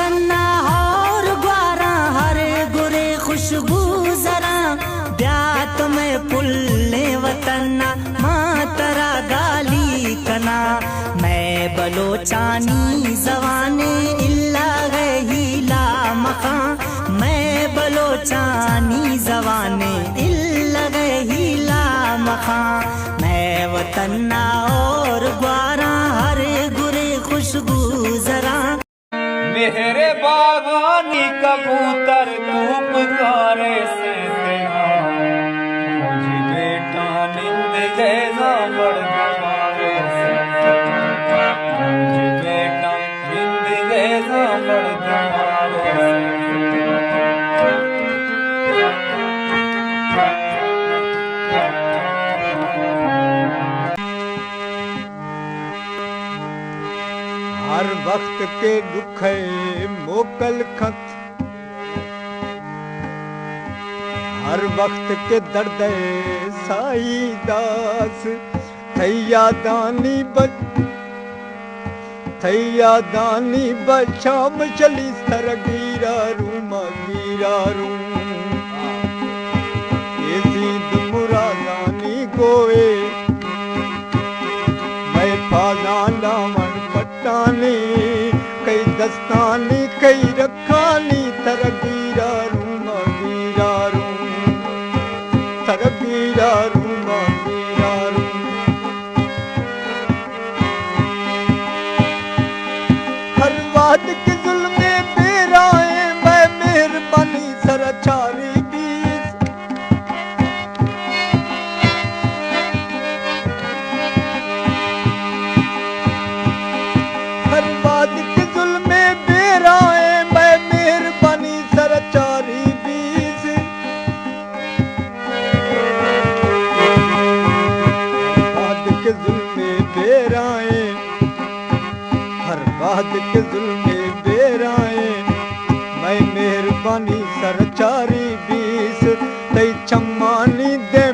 तन्ना और ग्वारा हर गुरे खुशबू जरा ब्यात में पुल्ले वतना मातरा गाली कना मैं बलोचानी जवाने इल्ला गहीला मखा मैं बलोचानी जवाने इल्ला गहीला मखा मैं वतना और ग्वारा हर गुरे खुशबू जरा मेरे बागानी कबूतर तू पुकारे से तेरा मुझे बेटा निंद जैसा बढ़ तुम्हारे से मुझे बेटा निंद जैसा बढ़ तुम्हारे से हर वक्त के दुख मोकल खत हर वक्त के दर्द साई दास थैया दानी बचाम चली सर गिरा रू ये सीध मुरादानी गोए मैं फाजाना मन पट्टानी कई दस्तानी कई रखानी तरगीरा रू तरगीरा रू हर बात के जुल्मे बेराए मैं मेहरबानी सरचारी के जुल्मे बेराए मैं मेहरबानी सरचारी बीस तई चम्मानी दे